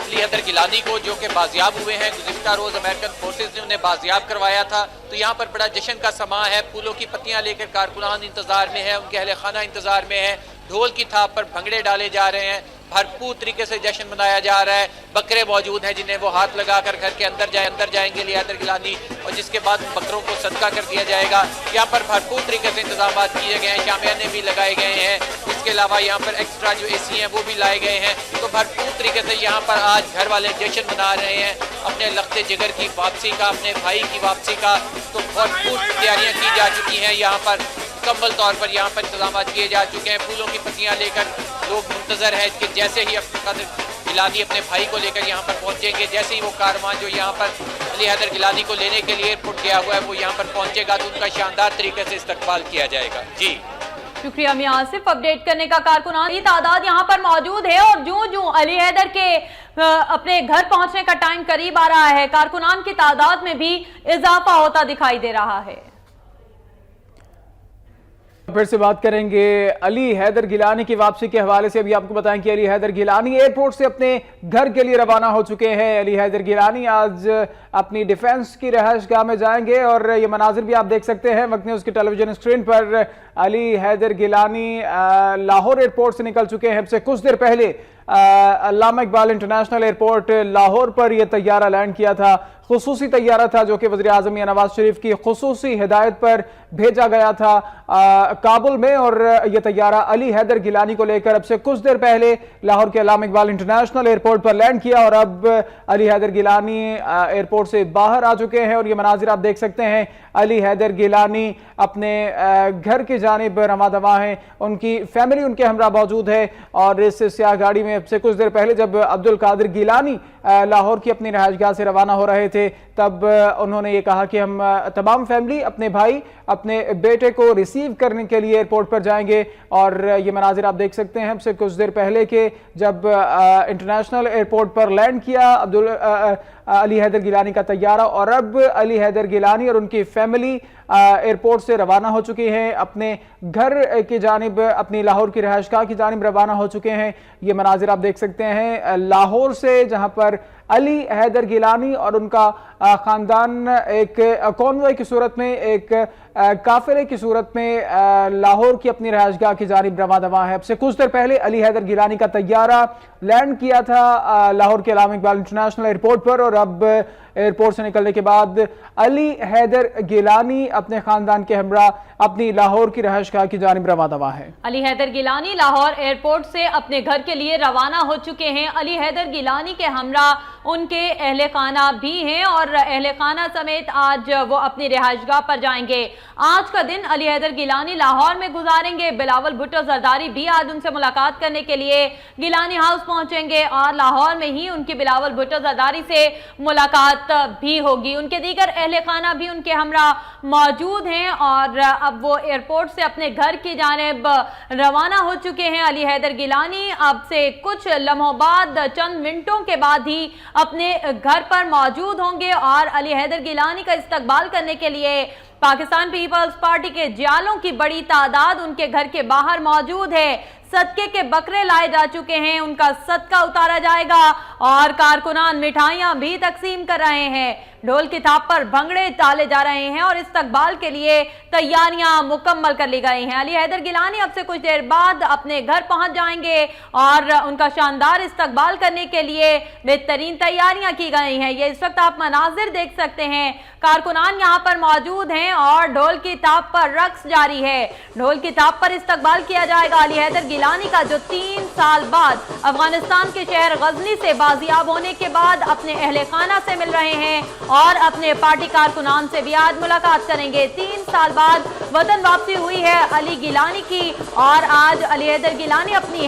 अली हैदर गिलानी को, जो कि बाजियाब हुए हैं। गुज़िश्ता रोज अमेरिकन फोर्सेस ने उन्हें बाजियाब करवाया था। तो यहाँ पर बड़ा जश्न का समा है, फूलों की पत्तियां लेकर कारकुनान इंतजार में है, उनके अहले खाना इंतजार में है, ढोल की थाप पर भंगड़े डाले जा रहे हैं, भरपूर तरीके से जश्न मनाया जा रहा है। बकरे मौजूद हैं जिन्हें वो हाथ लगाकर घर के अंदर जाएंगे अली हैदर गिलानी और जिसके बाद बकरों को सदका कर दिया जाएगा। यहाँ पर भरपूर तरीके से इंतजाम किए गए हैं, शामियाने भी लगाए गए हैं। इसके अलावा यहाँ पर एक्स्ट्रा जो एसी हैं वो भी लाए गए हैं। तो भरपूर तरीके से यहाँ पर आज घर वाले जश्न मना रहे हैं अपने लख्ते जिगर की वापसी का, अपने भाई की वापसी का। तो भरपूर तैयारियाँ की जा चुकी हैं, यहाँ पर मुकम्मल तौर पर यहाँ पर इंतजाम किए जा चुके हैं। फूलों की पत्तियाँ लेकर लोग मुंतजर हैं कि जैसे ही गिलानी अपने भाई को लेकर यहाँ पर पहुँचेंगे, जैसे ही वो कारवान जो यहाँ पर अली हैदर गिलानी को लेने के लिए एयरपोर्ट गया हुआ है वो यहाँ पर पहुँचेगा तो उनका शानदार तरीके से इस्तकबाल किया जाएगा। जी शुक्रिया मियां आसिफ, अपडेट करने का। कारकुनान की तादाद यहाँ पर मौजूद है और जो अली हैदर के अपने घर पहुंचने का टाइम करीब आ रहा है, कारकुनान की तादाद में भी इजाफा होता दिखाई दे रहा है। پھر سے بات کریں گے علی حیدر گیلانی کی واپسی کے حوالے سے۔ ابھی آپ کو بتائیں کہ علی حیدر گیلانی ایئرپورٹ سے اپنے گھر کے لیے روانہ ہو چکے ہیں۔ علی حیدر گیلانی آج اپنی ڈیفنس کی رہائش گاہ میں جائیں گے اور یہ مناظر بھی آپ دیکھ سکتے ہیں وقت نیوز کی ٹیلی ویژن اسکرین پر۔ علی حیدر گیلانی لاہور ایئرپورٹ سے نکل چکے ہیں۔ اب سے کچھ دیر پہلے علامہ اقبال انٹرنیشنل ایئرپورٹ لاہور پر یہ طیارہ لینڈ کیا تھا۔ خصوصی طیارہ تھا جو کہ وزیر اعظم نواز شریف کی خصوصی ہدایت پر بھیجا گیا تھا کابل میں، اور یہ طیارہ علی حیدر گیلانی کو لے کر اب سے کچھ دیر پہلے لاہور کے علامہ اقبال انٹرنیشنل ایئرپورٹ پر لینڈ کیا، اور اب علی حیدر گیلانی ایئرپورٹ سے باہر آ چکے ہیں۔ اور یہ مناظر آپ دیکھ سکتے ہیں، علی حیدر گیلانی اپنے گھر کی جانب رواں دواں ہیں، ان کی فیملی ان کے ہمراہ موجود ہے، اور اس سیاہ گاڑی میں اب سے کچھ دیر پہلے جب عبدالقادر گیلانی لاہور کی اپنی رہائش گاہ سے روانہ ہو رہے تھے تب انہوں نے یہ کہا کہ ہم تمام فیملی اپنے بھائی اپنے بیٹے کو ریسیو کرنے کے لیے ایئرپورٹ پر جائیں گے۔ اور یہ مناظر آپ دیکھ سکتے ہیں اب سے کچھ دیر پہلے کہ جب انٹرنیشنل ایئرپورٹ پر لینڈ کیا علی حیدر گیلانی کا طیارہ، اور اب علی حیدر گیلانی اور ان کی فیملی ایئرپورٹ سے روانہ ہو چکی ہیں، اپنے گھر کی جانب اپنی لاہور کی رہائش گاہ کی جانب روانہ ہو چکے ہیں۔ یہ مناظر آپ دیکھ سکتے ہیں لاہور سے، جہاں پر علی حیدر گیلانی اور ان کا خاندان ایک کانوائے کی صورت میں، ایک قافلے کی صورت میں لاہور کی اپنی رہائش گاہ کی جانب رواں دواں ہے۔ اب سے کچھ دیر پہلے علی حیدر گیلانی کا طیارہ لینڈ کیا تھا لاہور کے علامہ اقبال انٹرنیشنل ایئرپورٹ پر، اور اب ایئرپورٹ سے نکلنے کے بعد علی حیدر گیلانی اپنے خاندان کے ہمراہ اپنی لاہور کی رہائش گاہ کی جانب رواں دواں ہے۔ علی حیدر گیلانی لاہور ایئرپورٹ سے اپنے گھر کے لیے روانہ ہو چکے ہیں۔ علی حیدر گیلانی کے ہمراہ ان کے اہل خانہ بھی ہیں، اور اہل خانہ سمیت آج وہ اپنی رہائش گاہ پر جائیں گے۔ آج کا دن علی حیدر گیلانی لاہور میں گزاریں گے۔ بلاول بھٹو زرداری بھی آج ان سے ملاقات کرنے کے لیے گیلانی ہاؤس پہنچیں گے، اور لاہور میں ہی ان کی بلاول بھٹو زرداری سے ملاقات بھی ہوگی۔ ان کے دیگر اہل خانہ بھی ان کے ہمراہ موجود ہیں، اور اب وہ ایئرپورٹ سے اپنے گھر کی جانب روانہ ہو چکے ہیں۔ علی حیدر گیلانی اب سے کچھ لمحوں بعد، چند منٹوں کے بعد ہی اپنے گھر پر موجود ہوں گے، اور علی حیدر گیلانی کا استقبال کرنے کے لیے پاکستان پیپلز پارٹی کے جالوں کی بڑی تعداد ان کے گھر کے باہر موجود ہے۔ صدقے کے بکرے لائے جا چکے ہیں، ان کا صدقہ اتارا جائے گا، اور کارکنان مٹھائیاں بھی تقسیم کر رہے ہیں، ڈھول کی تھاپ پر بھنگڑے ڈالے جا رہے ہیں، اور استقبال کے لیے تیاریاں مکمل کر لی گئی ہیں۔ علی حیدر گیلانی اب سے کچھ دیر بعد اپنے گھر پہنچ جائیں گے، اور ان کا شاندار استقبال کرنے کے لیے بہترین تیاریاں کی گئی ہیں۔ یہ اس وقت آپ مناظر دیکھ سکتے ہیں، کارکنان یہاں پر موجود ہیں، اور ڈھول کی تھاپ پر رقص جاری ہے۔ ڈھول کی تھاپ پر استقبال کیا جائے گا علی حیدر گیلانی کا، جو 3 سال بعد افغانستان کے شہر غزنی سے بازیاب ہونے کے بعد اپنے اہل خانہ سے مل رہے ہیں، اور اپنے پارٹی کارکنان سے بھی آج ملاقات کریں گے۔ 3 سال بعد وطن واپسی ہوئی ہے علی گیلانی کی، اور آج علی حیدر گیلانی اپنی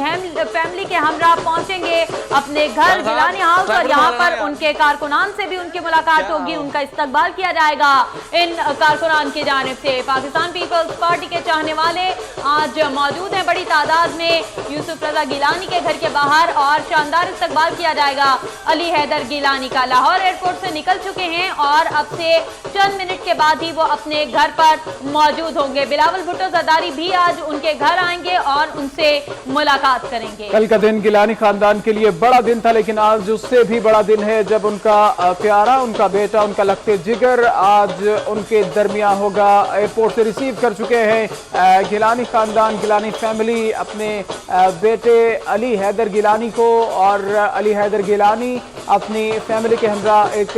فیملی کے ہمراہ پہنچیں گے اپنے گھر گیلانی ہاؤس، اور یہاں پر ان کے کارکنان سے بھی ان کی ملاقات ہوگی، ان کا استقبال کیا جائے گا ان کارکنان کی جانب سے۔ پاکستان پیپلز پارٹی کے چاہنے والے آج موجود ہیں بڑی تعداد میں یوسف رضا گیلانی کے گھر کے باہر، اور شاندار استقبال کیا جائے گا علی حیدر گیلانی کا۔ لاہور ایئرپورٹ سے نکل چکے ہیں، اور اب سے چند منٹ کے بعد ہی وہ اپنے گھر پر موجود ہوں گے۔ بلاول بھٹو زرداری بھی آج ان کے گھر آئیں گے اور ان سے ملاقات کریں گے۔ کل کا دن گیلانی خاندان کے لیے بڑا دن تھا، لیکن آج اس سے بھی بڑا دن ہے جب ان کا پیارا، ان کا بیٹا، ان کا لخت جگر آج ان کے درمیان ہوگا۔ ایئرپورٹ سے ریسیو کر چکے ہیں گیلانی خاندان، گیلانی فیملی اپنے بیٹے علی حیدر گیلانی کو، اور علی حیدر گیلانی اپنی فیملی کے ہمراہ ایک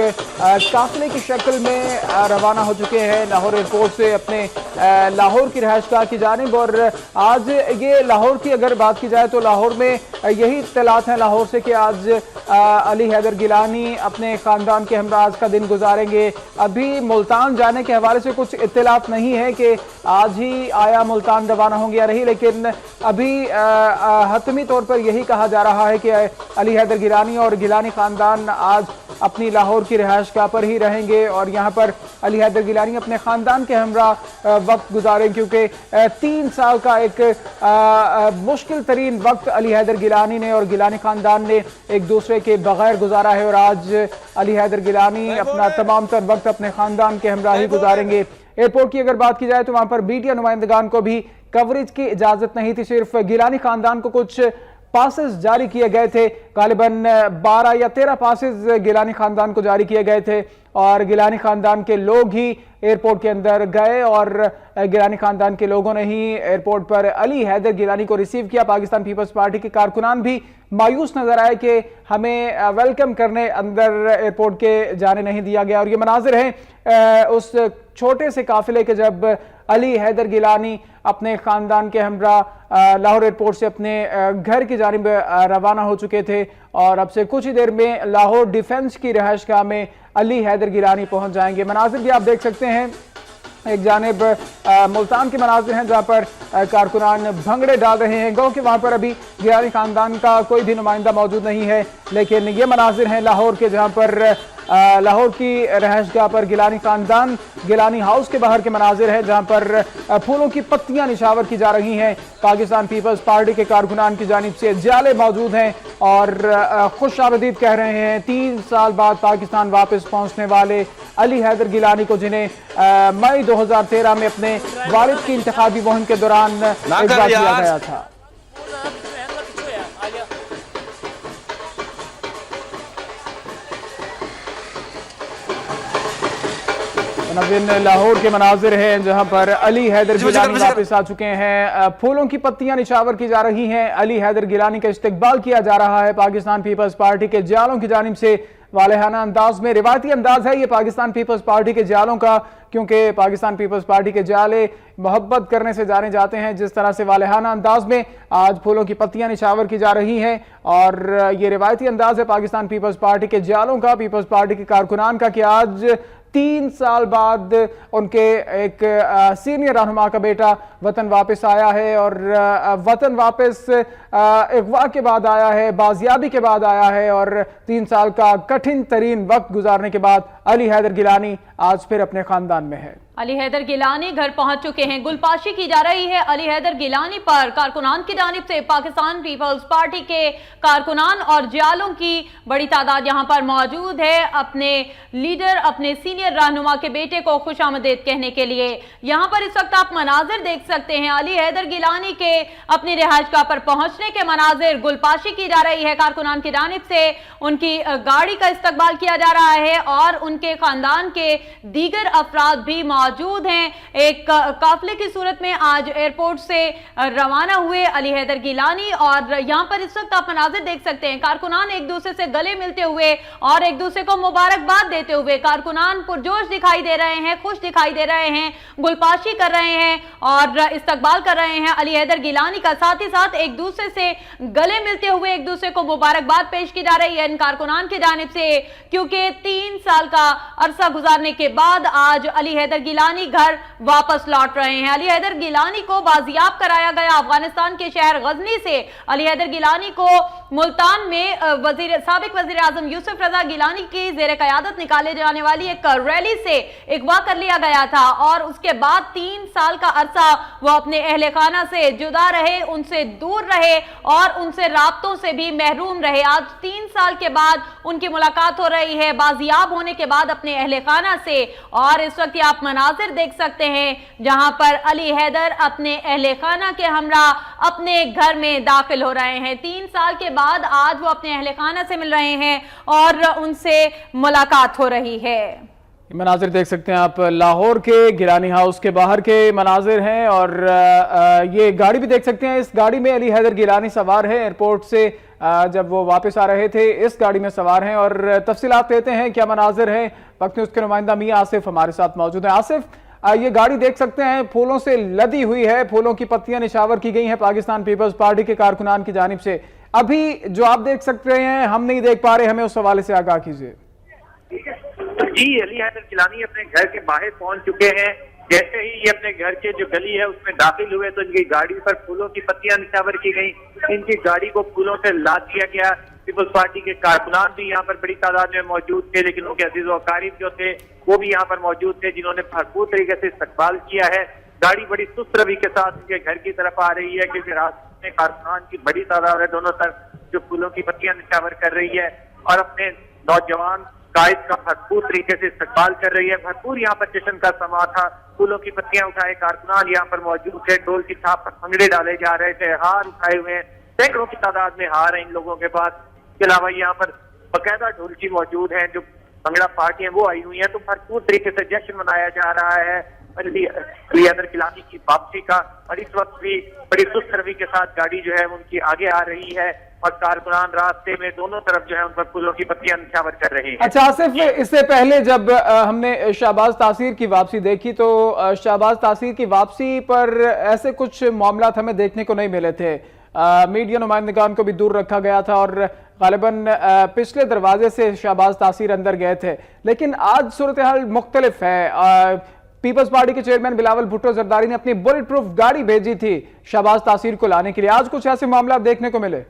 قافلے کی شکل میں روانہ ہو چکے ہیں لاہور ایئرپورٹ سے اپنے لاہور کی رہائش گاہ کی جانب۔ اور آج یہ لاہور کی اگر بات کی جائے تو لاہور میں یہی اطلاعات ہیں لاہور سے کہ آج علی حیدر گیلانی اپنے خاندان کے ہمراہ آج کا دن گزاریں گے۔ ابھی ملتان جانے کے حوالے سے کچھ اطلاعات نہیں ہے کہ آج ہی آیا ملتان روانہ ہوں گے یا نہیں، لیکن ابھی حتمی طور پر یہی کہا جا رہا ہے کہ علی حیدر گیلانی اور گیلانی خاندان آج اپنی لاہور کی رہائش گاہ پر ہی رہیں گے، اور یہاں پر علی حیدر گیلانی اپنے خاندان کے ہمراہ وقت گزاریں، کیونکہ 3 سال کا ایک مشکل ترین وقت علی حیدر گیلانی نے اور گیلانی خاندان نے ایک دوسرے کے بغیر گزارا ہے، اور آج علی حیدر گیلانی اپنا تمام تر وقت اپنے خاندان کے ہمراہ ہی گزاریں گے۔ ایئرپورٹ کی اگر بات کی جائے تو وہاں پر میڈیا نمائندگان کو بھی कवरेज की इजाजत नहीं थी। सिर्फ गिलानी खानदान को कुछ पासेस जारी किए गए थे, गालिबन 12 या 13 पासेस गिलानी खानदान को जारी किए गए थे और गिलानी खानदान के लोग ही एयरपोर्ट के अंदर गए और गिलानी खानदान के लोगों ने ही एयरपोर्ट पर अली हैदर गिलानी को रिसीव किया। पाकिस्तान पीपल्स पार्टी के कारकुनान भी मायूस नजर आए कि हमें वेलकम करने अंदर एयरपोर्ट के जाने नहीं दिया गया। और ये मनाजिर हैं उस छोटे से काफिले के जब अली हैदर गिलानी अपने खानदान के हमरा लाहौर एयरपोर्ट से अपने घर की जानिब रवाना हो चुके थे और अब से कुछ ही देर में लाहौर डिफेंस की रहायशगाह में अली हैदर गिलानी पहुंच जाएंगे। मनाजिर भी आप देख सकते हैं, एक जानिब मुल्तान के मनाजिर हैं जहाँ पर कारकुनान भंगड़े डाल रहे हैं। गो कि वहाँ पर अभी गिलानी खानदान का कोई भी नुमाइंदा मौजूद नहीं है, लेकिन ये मनाजिर हैं लाहौर के जहाँ पर लाहौर की रहायशगाह पर गिलानी खानदान गिलानी हाउस के बाहर के मनाजिर हैं जहाँ पर फूलों की पत्तियां निशावर की जा रही हैं। पाकिस्तान पीपल्स पार्टी के कारकुनान की जानिब से जाले मौजूद हैं और खुशामदीद कह रहे हैं 3 साल बाद पाकिस्तान वापस पहुंचने वाले अली हैदर गिलानी को, जिन्हें मई 2013 में अपने वालिद की इंतखाबी मुहिम के दौरान इकबाल किया गया था। लाहौर के मनाजिर हैं जहां पर अली हैदर गिलानी वापस आ चुके हैं। फूलों की पत्तियां निशावर की जा रही हैं, अली हैदर गिलानी का इस्तकबाल किया जा रहा है पाकिस्तान पीपल्स पार्टी के जियालों की जानिब से वालेहाना अंदाज में। रिवायती अंदाज है ये पाकिस्तान पीपल्स पार्टी के जियालों का, क्योंकि पाकिस्तान पीपल्स पार्टी के जियाले मोहब्बत करने से जाने जाते हैं। जिस तरह से वालेहाना अंदाज में आज फूलों की पत्तियां निशावर की जा रही हैं और ये रिवायती अंदाज है पाकिस्तान पीपल्स पार्टी के जियालों का, पीपल्स पार्टी के कारकुनान का, कि आज 3 साल बाद उनके एक सीनियर रहनुमा का बेटा वतन वापस आया है और वतन वापस अगवा के बाद आया है, बाजियाबी के बाद आया है और 3 साल का कठिन तरीन वक्त गुजारने के बाद अली हैदर गिलानी आज फिर अपने खानदान में है। अली हैदर गिलानी घर पहुंच चुके हैं। गुलपाशी की जा रही है अली हैदर गिलानी पर कारकुनान की जानिब से। पाकिस्तान पीपल्स पार्टी के कारकुनान और जियालों की बड़ी तादाद यहां पर मौजूद है अपने लीडर, अपने सीनियर रहनुमा के बेटे को खुशामदीद कहने के लिए। यहां पर इस वक्त आप मनाजिर देख सकते हैं अली हैदर गिलानी के अपनी रिहायशगाह पर पहुंचने के मनाजिर। गुलपाशी की जा रही है कारकुनान की जानिब से, उनकी गाड़ी का इस्तकबाल किया जा रहा है और उनके खानदान के दीगर अफराद भी मौजूद हैं। एक काफिले की सूरत में आज एयरपोर्ट से रवाना हुए अली हैदर गिलानी और यहां पर इस वक्त आप मनाजिर देख सकते हैं, कारकुनान एक दूसरे से गले मिलते हुए और एक दूसरे को मुबारकबाद देते हुए कारकुनान पुरजोश दिखाई दे रहे हैं, खुश दिखाई दे रहे हैं, गुलपाशी कर रहे हैं और इस्तकबाल कर रहे हैं अली हैदर गिलानी का। साथ ही साथ एक दूसरे से गले मिलते हुए एक दूसरे को मुबारकबाद पेश की जा रही है इन कारकुनान की जानिब से, क्योंकि 3 साल का अरसा गुजारने के बाद आज अली हैदर गिलानी घर वापस लौट रहे हैं। अली हैदर गिलानी को बाजियाब कराया गया अफगानिस्तान के शहर गजनी से। अली हैदर गिलानी को मुल्तान में साबिक वजीर आजम यूसुफ रजा गिलानी की जेर क़यादत निकाले जाने वाली एक रैली से अगवा कर लिया गया था और उसके बाद 3 साल का अरसा वो अपने अहले खाना से जुदा रहे, उनसे दूर रहे और उनसे राब्तों से भी महरूम रहे। आज 3 साल के बाद उनकी मुलाकात हो रही है बाजियाब होने के बाद अपने अहले खाना से और इस वक्त आप मनाजिर देख सकते हैं जहां पर अली हैदर अपने अहले खाना के हमरा अपने घर में दाखिल हो रहे हैं। 3 साल के बाद आज वो अपने अहले खाना से मिल रहे हैं और उनसे मुलाकात हो रही है। मनाजिर देख सकते हैं आप, लाहौर के गिलानी हाउस के बाहर के मनाजिर हैं और ये गाड़ी भी देख सकते हैं। इस गाड़ी में अली हैदर गिलानी सवार है, एयरपोर्ट से जब वो वापस आ रहे थे इस गाड़ी में सवार हैं और तफसीलात लेते हैं क्या मनाजिर हैं। वक्त में उसके नुमाइंदा मियां आसिफ हमारे साथ मौजूद है। आसिफ, ये गाड़ी देख सकते हैं फूलों से लदी हुई है, फूलों की पत्तियां निशावर की गई हैं पाकिस्तान पीपल्स पार्टी के कारकुनान की जानिब से। अभी जो आप देख सकते हैं हम नहीं देख पा रहे, हमें उस हवाले से आगाह कीजिए। जी, अली हैदर गिलानी अपने घर के बाहर पहुंच चुके हैं। जैसे ही ये अपने घर के जो गली है उसमें दाखिल हुए तो इनकी गाड़ी पर फूलों की पत्तियां निशावर की गई, इनकी गाड़ी को फूलों से लाद दिया गया। पीपल्स पार्टी के कारकुनान भी यहाँ पर बड़ी तादाद में मौजूद थे, लेकिन उनके अजीज व अकारीब जो थे वो भी यहाँ पर मौजूद थे जिन्होंने भरपूर तरीके से इस्तकबाल किया है। गाड़ी बड़ी सुस्त रवि के साथ उनके घर की तरफ आ रही है क्योंकि रास्ते में कारकुनान की बड़ी तादाद है दोनों तरफ जो फूलों की पत्तियां निशावर कर रही है और अपने नौजवान قائد کا بھرپور طریقے سے استقبال کر رہی ہے. بھرپور یہاں پر جشن کا سما تھا. پھولوں کی پتیاں اٹھائے کارکنان یہاں پر موجود تھے. ڈھول کی تھاپ پر بھنگڑے ڈالے جا رہے تھے. ہار اٹھائے ہوئے ہیں, سینکڑوں کی تعداد میں ہار ہیں ان لوگوں کے پاس. اس کے علاوہ یہاں پر باقاعدہ ڈھولکی موجود ہیں, جو بھنگڑا پارٹیاں وہ آئی ہوئی ہیں. تو بھرپور طریقے سے جشن منایا جا رہا ہے علی حیدر گیلانی کی واپسی کا. اور اس وقت بھی بڑی سست روی کے ساتھ گاڑی جو ہے ان کی آگے آ رہی ہے, اور کارکنان راستے میں دونوں طرف جو ہے ان پر پھولوں کی پتیاں نچھاور کر رہے ہیں. اچھا آصف, اس سے پہلے جب ہم نے شہباز تاثیر کی واپسی دیکھی تو شہباز تاثیر کی واپسی پر ایسے کچھ معاملات ہمیں دیکھنے کو نہیں ملے تھے. میڈیا نمائندگان کو بھی دور رکھا گیا تھا اور غالباً پچھلے دروازے سے شہباز تاثیر اندر گئے تھے. لیکن آج صورتحال مختلف ہے. پیپلز پارٹی کے چیئرمین بلاول بھٹو زرداری نے اپنی بلٹ پروف گاڑی بھیجی تھی شہباز تاثیر کو لانے کے لیے. آج کچھ ایسے معاملات دیکھنے کو ملے؟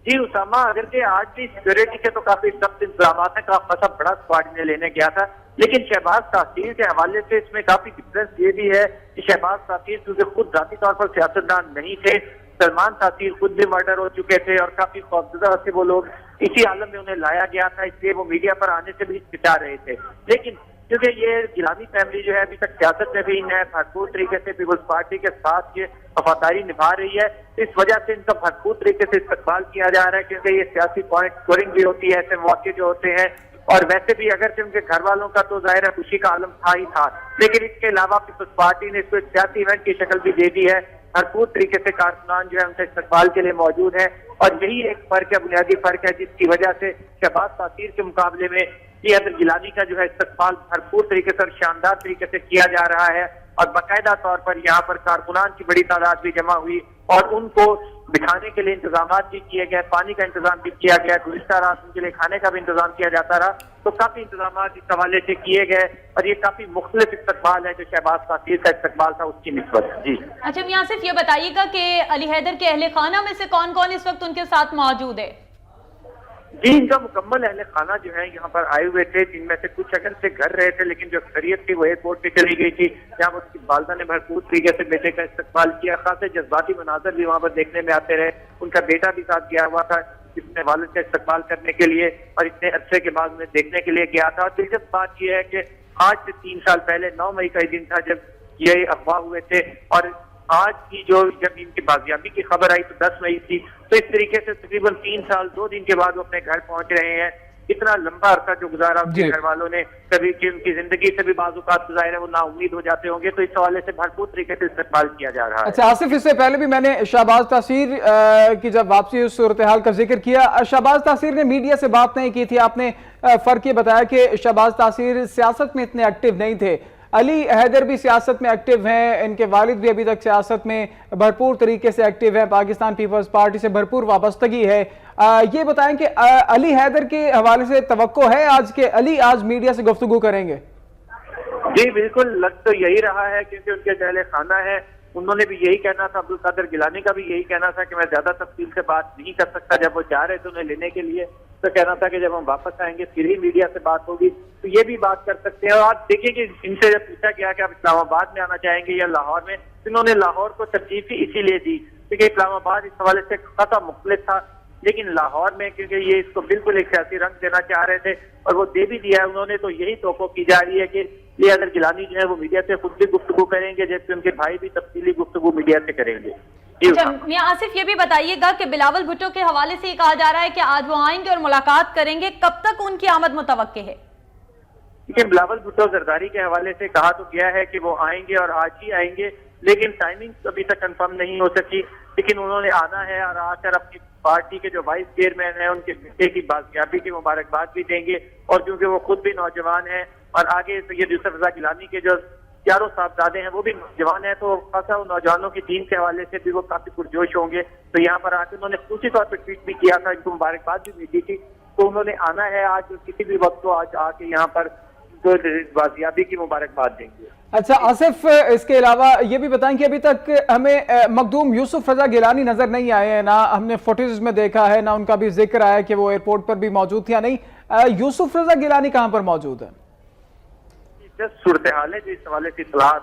جی اسامہ, اگرچہ آج بھی سیکورٹی کے تو کافی سخت انتظامات ہیں, کافی بڑا اسکواڈ انہیں لینے گیا تھا, لیکن شہباز تاثیر کے حوالے سے اس میں کافی ڈفرنس یہ بھی ہے کہ شہباز تاثیر کیونکہ خود ذاتی طور پر سیاستدان نہیں تھے. سلمان تاثیر خود بھی مرڈر ہو چکے تھے اور کافی خوفزدہ سے وہ لوگ اسی عالم میں انہیں لایا گیا تھا, اس لیے وہ میڈیا پر آنے سے بھی ہچکچا رہے تھے. لیکن کیونکہ یہ گیلانی فیملی جو ہے ابھی تک سیاست میں بھی ہے, بھرپور طریقے سے پیپلز پارٹی کے ساتھ یہ وفاداری نبھا رہی ہے, اس وجہ سے ان کا بھرپور طریقے سے استقبال کیا جا رہا ہے. کیونکہ یہ سیاسی پوائنٹ اسکورنگ بھی ہوتی ہے ایسے مواقع جو ہوتے ہیں, اور ویسے بھی اگرچہ ان کے گھر والوں کا تو ظاہر ہے خوشی کا عالم تھا ہی تھا, لیکن اس کے علاوہ پیپلز پارٹی نے اس کو ایک سیاسی ایونٹ کی شکل بھی دے دی ہے. بھرپور طریقے سے کارکنان جو ہے ان سے استقبال کے لیے موجود ہیں, اور یہی ایک فرق ہے, بنیادی فرق ہے, جس کی وجہ سے شہباز تاثیر کے مقابلے میں علی حیدر گیلانی کا جو ہے استقبال بھرپور طریقے سے اور شاندار طریقے سے کیا جا رہا ہے. اور باقاعدہ طور پر یہاں پر کارکنان کی بڑی تعداد بھی جمع ہوئی اور ان کو بٹھانے کے لیے انتظامات بھی کیے گئے, پانی کا انتظام بھی کیا گیا, گزشتہ رات ان کے لیے کھانے کا بھی انتظام کیا جاتا رہا. تو کافی انتظامات اس حوالے سے کیے گئے, اور یہ کافی مختلف استقبال ہے جو شہباز تاثیر کا استقبال تھا اس کی نسبت. جی اچھا میاں صرف یہ بتائیے گا کہ علی حیدر کے اہل خانہ میں سے کون کون اس وقت ان کے ساتھ موجود ہے؟ جی ان کا مکمل اہل خانہ جو ہے یہاں پر آئے ہوئے تھے, جن میں سے کچھ اگر سے گھر رہے تھے, لیکن جو اکثریت تھی وہ ایئرپورٹ پہ چلی گئی تھی, جہاں اس کی والدہ نے بھرپور طریقے سے بیٹے کا استقبال کیا. خاصے جذباتی مناظر بھی وہاں پر دیکھنے میں آتے رہے. ان کا بیٹا بھی ساتھ گیا ہوا تھا جس نے والد کا استقبال کرنے کے لیے اور اتنے عرصے کے بعد انہیں دیکھنے کے لیے گیا تھا. دلچسپ بات یہ ہے کہ آج سے 3 سال پہلے 9 مئی کا دن تھا جب یہ افواہ ہوئے تھے, اور آج کی جب ان کی بازیابی کی خبر آئی تو 10 مئی تھی. تو اس طریقے سے تقریباً 3 سال 2 دن کے بعد وہ اپنے گھر پہنچ رہے ہیں. اتنا لمبا عرصہ جو گزارا ان کے گھر والوں نے, کبھی کہ ان کی زندگی سے بھی بعض اوقات ظاہر ہے وہ نا امید ہو جاتے ہوں گے, تو اس حوالے سے بھرپور طریقے سے استقبال کیا جا رہا ہے. اچھا آصف, اس سے پہلے بھی میں نے شہباز تاثیر کی جب واپسی اس صورتحال کا ذکر کیا, شہباز تاثیر نے میڈیا سے بات نہیں کی تھی. آپ نے فرق یہ بتایا کہ شہباز تاثیر سیاست میں اتنے ایکٹیو نہیں تھے. علی حیدر بھی سیاست میں ایکٹیو ہیں, ان کے والد بھی ابھی تک سیاست میں بھرپور طریقے سے ایکٹیو ہیں, پاکستان پیپلز پارٹی سے بھرپور وابستگی ہے. یہ بتائیں کہ علی حیدر کے حوالے سے توقع ہے آج کہ علی آج میڈیا سے گفتگو کریں گے؟ جی بالکل, لگ تو یہی رہا ہے کیونکہ ان کے اہل خانہ ہے, انہوں نے بھی یہی کہنا تھا. عبدالقادر گیلانی کا بھی یہی کہنا تھا کہ میں زیادہ تفصیل سے بات نہیں کر سکتا. جب وہ جا رہے تھے انہیں لینے کے لیے تو کہنا تھا کہ جب ہم واپس آئیں گے پھر ہی میڈیا سے بات ہوگی, تو یہ بھی بات کر سکتے ہیں. اور آپ دیکھیں کہ ان سے جب پوچھا گیا کہ آپ اسلام آباد میں آنا چاہیں گے یا لاہور میں, انہوں نے لاہور کو ترجیح بھی اسی لیے دی کیونکہ اسلام آباد اس حوالے سے خطا مختلف تھا, لیکن لاہور میں کیونکہ یہ اس کو بالکل ایک سیاسی رنگ دینا چاہ رہے تھے اور وہ دے بھی دیا ہے انہوں نے. تو یہی توقع کی جا رہی ہے کہ علی حیدر گیلانی جو ہے وہ میڈیا سے خود بھی گفتگو کریں گے, جبکہ ان کے بھائی بھی تفصیلی گفتگو میڈیا سے کریں گے. اچھا میاں آصف, یہ بھی بتائیے گا کہ بلاول بھٹو کے حوالے سے یہ کہا جا رہا ہے کہ آج وہ آئیں گے اور ملاقات کریں گے, کب تک ان کی آمد متوقع ہے؟ لیکن بلاول بھٹو زرداری کے حوالے سے کہا تو گیا ہے کہ وہ آئیں گے اور آج ہی آئیں گے, لیکن ٹائمنگ ابھی تک کنفرم نہیں ہو سکی. لیکن انہوں نے آنا ہے اور آ کر اپنی پارٹی کے جو وائس چیئرمین ہیں ان کے بیٹے کی بازیابی کی مبارکباد بھی دیں گے, اور کیونکہ وہ خود بھی نوجوان ہیں اور آگے سید یوسف رضا گیلانی کے جو چاروں صاحبزادے ہیں وہ بھی نوجوان ہیں, تو خاصا نوجوانوں کی ٹیم کے حوالے سے بھی وہ کافی پرجوش ہوں گے. تو یہاں پر آ کے انہوں نے خصوصی طور پہ ٹویٹ بھی کیا تھا, ان کو مبارکباد بھی دی تھی. تو انہوں نے آنا ہے آج, کسی بھی وقت کو آج آ کے یہاں پر بازیابی کی مبارکباد دیں گے. اچھا آصف, اس کے علاوہ یہ بھی بتائیں کہ ابھی تک ہمیں مخدوم یوسف رضا گیلانی نظر نہیں آئے ہیں, نہ ہم نے فوٹیج میں دیکھا ہے, نہ ان کا بھی ذکر آیا کہ وہ ایئرپورٹ پر بھی موجود تھے یا نہیں. یوسف رضا گیلانی کہاں پر موجود ہے؟ صورتحال ہے جو اس حوالے سے اطلاعات